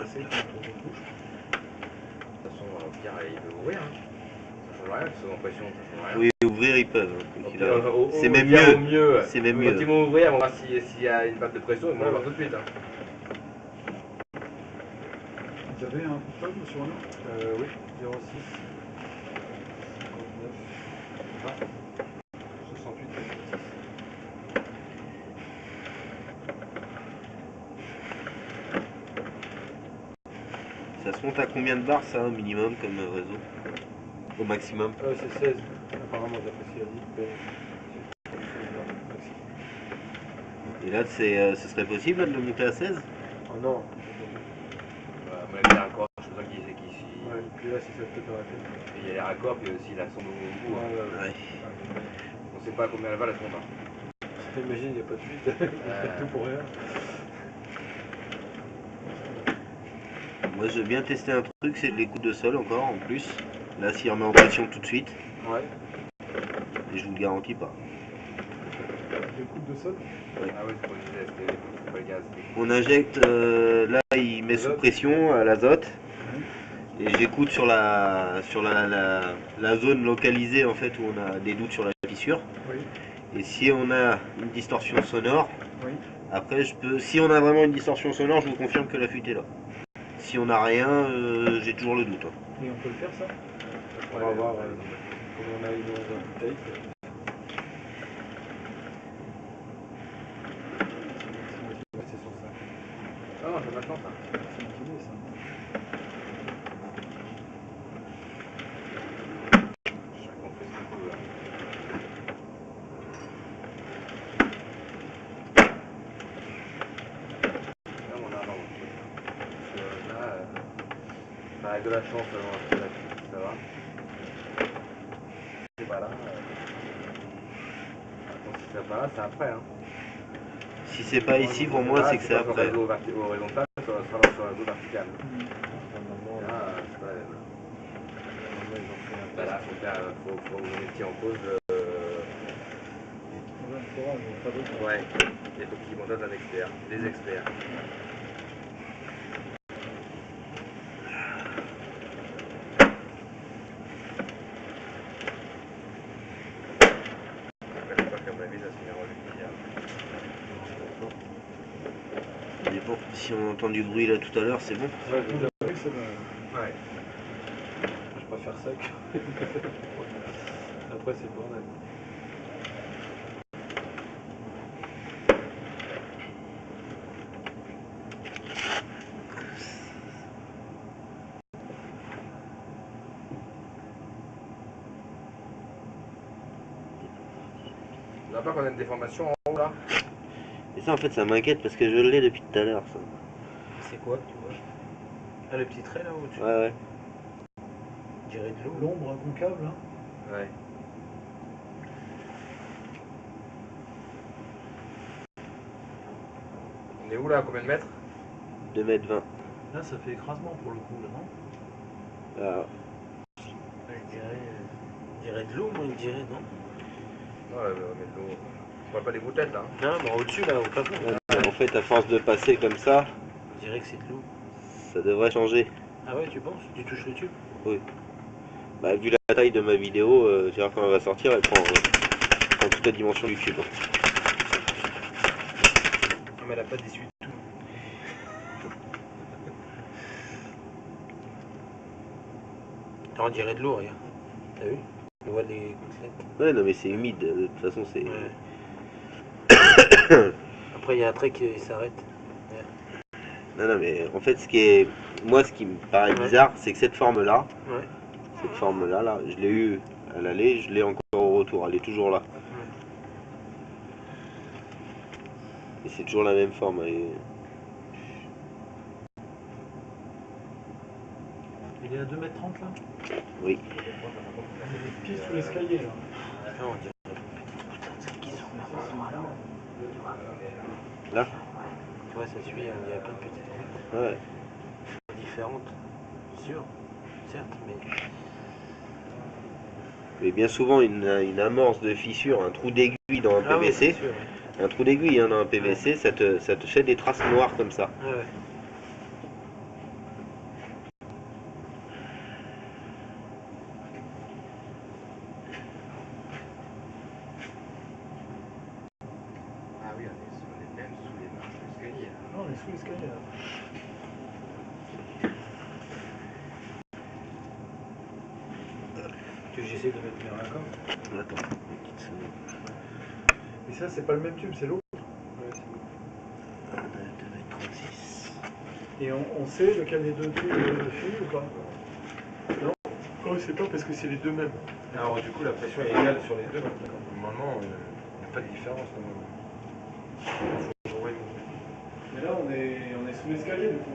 passer quand on bouge. De toute façon, Pierre, il peut ouvrir. Hein. Ça change rien, parce qu'en pression, ça change rien. Oui, ouvrir ils peuvent. C'est même Au mieux. mieux. C'est même Quand mieux. ils vont ouvrir, on va voir s'il y a une balle de pression, ils vont le voir tout de suite. Hein. Vous avez un code sur nous? Oui, 06 59 68 Ça se monte à combien de bars ça au minimum comme réseau? Au maximum? C'est 16, apparemment d'après ce qu'il a dit. Et là ce serait possible là, de le monter à 16? Oh non. Mais il y a les raccords, je sais pas qui c'est qui suit. Ouais, puis là, si ça peut arrêter. Il y a les raccords, puis aussi la sonde au bout. Hein. Ouais. On sait pas combien elle va la sonde. Hein. Imagine, il n'y a pas de fuite. Il fait tout pour rien. Moi je veux bien tester un truc, c'est les coups de sol encore en plus. Là s'il remet en pression tout de suite. Ouais. Et je vous le garantis pas. Des coups de sol? Ouais. Ah oui, c'est pour les gaz, c'est pas le gaz. On injecte, là il met sous pression à l'azote. Et j'écoute sur la zone localisée en fait où on a des doutes sur la fissure. Oui. Et si on a une distorsion sonore, Oui. après si on a vraiment une distorsion sonore, je vous confirme que la fuite est là. Si on n'a rien, j'ai toujours le doute. Hein. Et on peut le faire ça? On va voir comment on a eu dans un bouteille. C'est sur ça. Ah non, c'est maintenant ça. C'est une idée ça. Chacun fait ce qu'il veut. Là, on a un ordre. Parce que là, avec de la chance, ça va. C'est pas là. Attends, si c'est pas là, c'est après. Hein. Si c'est pas ici, pour moi, c'est que c'est après. Au horizontal, ça sera sur la zone verticale. Normalement, Là, c'est pas la même. ils ont fait un Bah là, faut vous mettiez en pause. On va le forage, on fabrique. Ouais, il faut qu'ils montent un expert, des experts. Je crois qu'à mon avis, ça se finira Ça dépend. Si on entend du bruit là tout à l'heure, c'est bon. Ouais, déjà. Oui, c'est bon. Ouais. Je préfère ça que. Après, c'est le bordel. Tu vois pas qu'on a une déformation en haut là? Et ça, en fait, ça m'inquiète parce que je l'ai depuis tout à l'heure. Ça. C'est quoi, tu vois? Ah, le petit trait là au-dessus? Ouais, ouais. On dirait de l'eau. L'ombre concave là? Ouais. On est où là? À combien de mètres? 2,20 m. Là, ça fait écrasement pour le coup, là, non? Ah, On dirait de l'eau, moi, il dirait, non? Ouais, mais de l'eau. On voit pas les gouttelettes là. Hein. Non, mais au-dessus, là, au plafond. en fait, à force de passer comme ça, On dirait que c'est de l'eau. ça devrait changer. Ah ouais, tu penses? Tu touches le tube? Oui. Bah, vu la taille de ma vidéo, tu vois, quand elle va sortir, elle prend toute la dimension du cube. Non, mais elle a pas d'essuie de tout. On dirait de l'eau, regarde. T'as vu? On voit les gouttelettes. Ouais, non, mais c'est humide. De toute façon, c'est. Ouais. Après, il y a un trait qui s'arrête. Non, non, mais en fait, ce qui me paraît bizarre, c'est que cette forme-là, là, je l'ai eu à l'aller, je l'ai encore au retour. Elle est toujours là. Et c'est toujours la même forme. Il est à 2,30 m là? Oui. Pieds sous l'escalier là. Ah, on dirait. Là? Tu vois, ça suit, il y a plein de petites routes Ouais. différentes. Sûr, certes, mais. Mais bien souvent, une amorce de fissure, un trou d'aiguille dans un PVC, Oui, sûr, un trou d'aiguille dans un PVC, ça te fait des traces noires comme ça. ouais. Que j'essaie de mettre mes raccords. Attends, une petite seconde. Et ça, c'est pas le même tube, c'est l'autre. Ouais, c'est bon. 2,36 m. Et on sait lequel des deux tubes suit ou pas? Non. Oh, c'est pas parce que c'est les deux mêmes. Alors du coup la pression est égale sur les deux. Normalement, il n'y a pas de différence normalement. Mais là, on est sous l'escalier du coup.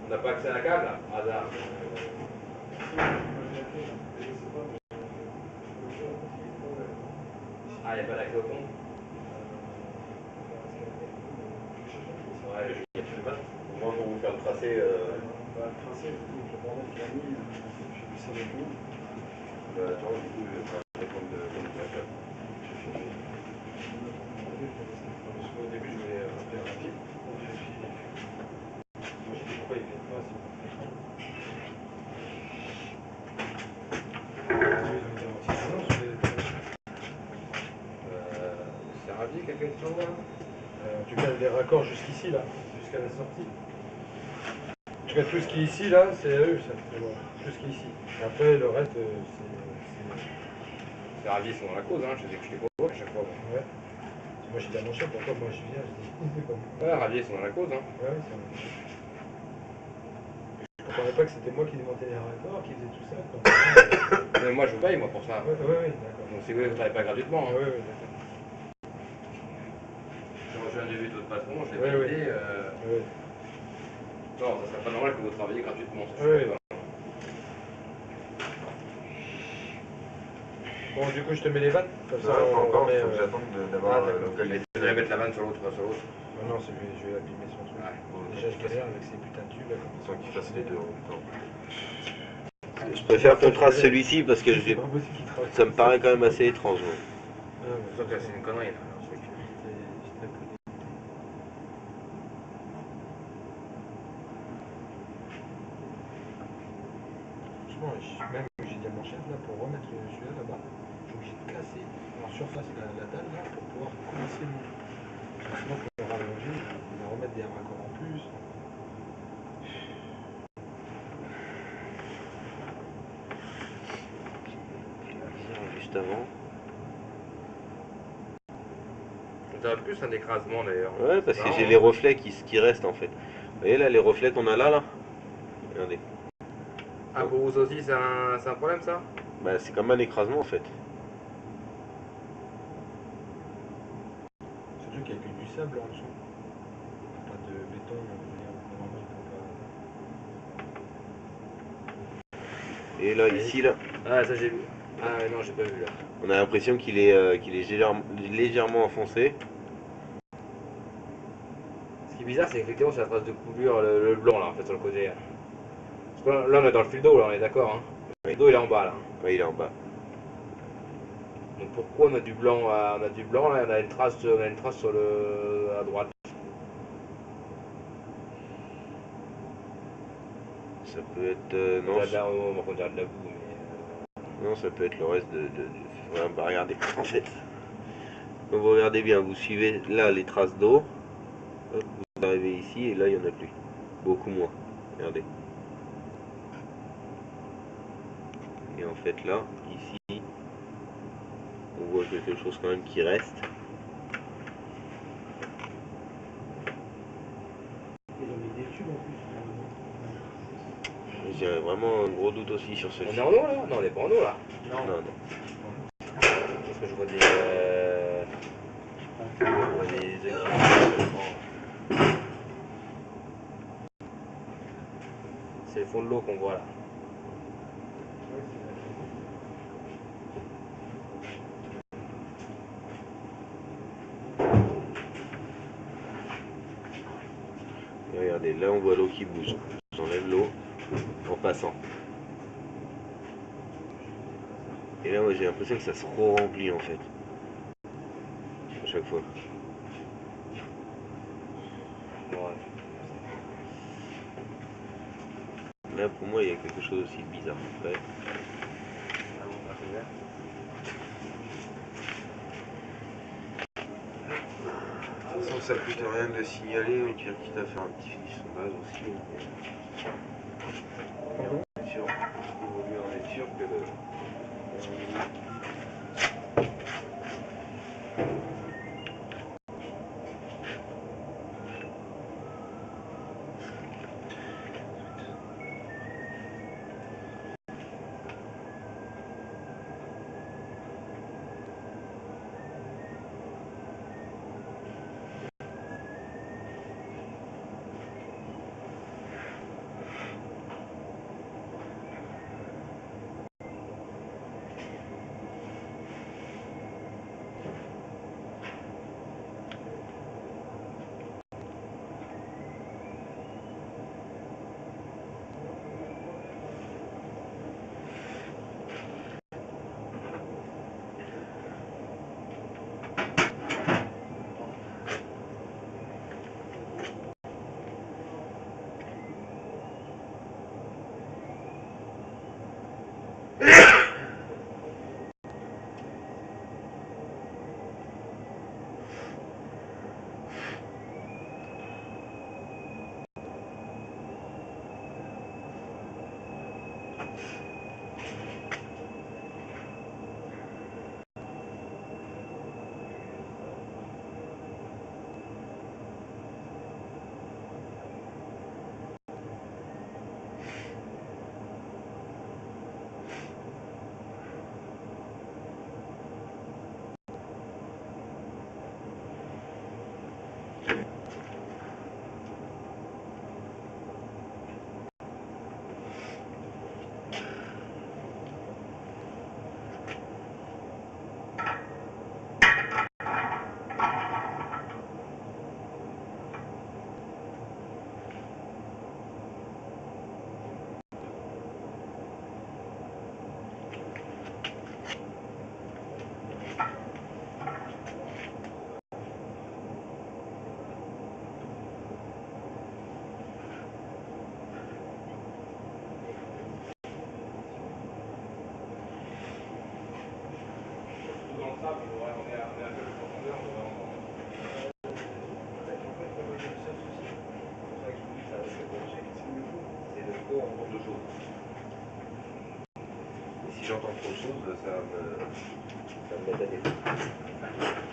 On n'a pas accès à la câble là, par hasard. Ah, il n'y a pas d'accès au pont. Ouais, je ne sais pas. Au moins pour vous faire le tracé. Bah, le tracé, le bordel qu'il a mis, j'ai vu ça dans le monde. Bah, attends, du coup, je vais faire un compte de communication. Au début je voulais faire rapide. Moi je dis pourquoi il ne fait pas si on fait pas. C'est ravi, quelque chose là. En tout cas les raccords jusqu'ici là, jusqu'à la sortie. En tout cas tout ce qui est ici là, c'est à eux ça. Voilà. Tout ce qui est ici. Après le reste Les ravis sont dans la cause, hein, je sais que je les convoque à chaque fois. c'est. Ouais. Moi j'ai dit à mon chef pourquoi moi je viens, je dis c'est comme. Ouais, les ravis sont dans la cause, hein. Ouais, c'est vrai. Je comprenais pas que c'était moi qui démontais les raccords, qui faisait tout ça. Mais moi, je vous paye, moi, pour ça. Ouais, d'accord. Donc, c'est que vous ne travaillez pas gratuitement. Hein. Ouais, d'accord. J'ai reçu un devis de votre patron, je l'ai Ouais, validé. Ouais. Non, ça serait pas normal que vous travailliez gratuitement. Ça, je Ouais. sais pas. Bon, du coup, je te mets les vannes. Comme ça, Non, pas on encore, remet, faut que j'attende d'avoir d'accord. localisé. Je vais mettre la vanne sur l'autre, sur l'autre. Non, je vais abîmer son truc. Ouais. Déjà, je galère avec ces putains de tubes là. Sans qu'il fasse les deux en même temps. Je préfère qu'on trace celui-ci parce que C'est pas possible qu'il travaille. ça me paraît quand même assez étrange. Ouais. Sauf que c'est une connerie. Là. Franchement, même j'ai dit à mon chef là pour remettre celui-là là-bas, je suis obligé de casser en surface la dalle là pour pouvoir commencer le mur. Sinon, il faut rallonger, il va remettre des raccords en plus. Juste avant. T'as plus un écrasement d'ailleurs. Ouais, parce que Non, j'ai hein. les reflets qui restent en fait. Vous voyez là, les reflets qu'on a là. Regardez. Ah, pour vous aussi, c'est un problème ça? Bah, c'est comme un écrasement en fait. Surtout qu'il n'y a que du sable en dessous. Pas de béton, normalement il peut pas. Et là, ici, là, Ah, ça j'ai vu. Ah, ouais, non, j'ai pas vu là. on a l'impression qu'il est légèrement enfoncé. Ce qui est bizarre, c'est qu'effectivement, c'est la trace de coulure, le blanc là, en fait, sur le côté. Parce que là, on est dans le fil d'eau, là, on est d'accord. Hein. Le fil d'eau, il est en bas là. Ouais, il est en bas. Donc pourquoi on a du blanc, on a du blanc là, on a une trace sur à droite. Ça peut être. On dirait on dirait de la boue, mais. Non, ça peut être le reste Ouais, bah regardez, en fait. Quand vous regardez bien, vous suivez là les traces d'eau. Hop, vous arrivez ici et là il n'y en a plus. Beaucoup moins. Regardez. Et en fait là, ici, on voit quelque chose quand même qui reste. Ils ont mis des tubes en plus. J'ai vraiment un gros doute aussi sur On celle-ci. est en eau là? Non, on n'est pas en eau là. Non, non. Parce que je vois des. Je vois des c'est le fond de l'eau qu'on voit là. Et regardez, là on voit l'eau qui bouge. J'enlève l'eau en passant. Et là moi j'ai l'impression que ça se re-remplit en fait. À chaque fois. Ouais. Là pour moi il y a quelque chose aussi de bizarre. Ouais. De toute façon ça coûte rien de le signaler, mais tu as quitte à faire un petit sondage aussi. Et on est sûr, il vaut mieux en être sûr que de. C'est de trop en de choses. Et si j'entends trop de choses, ça me met à défaut.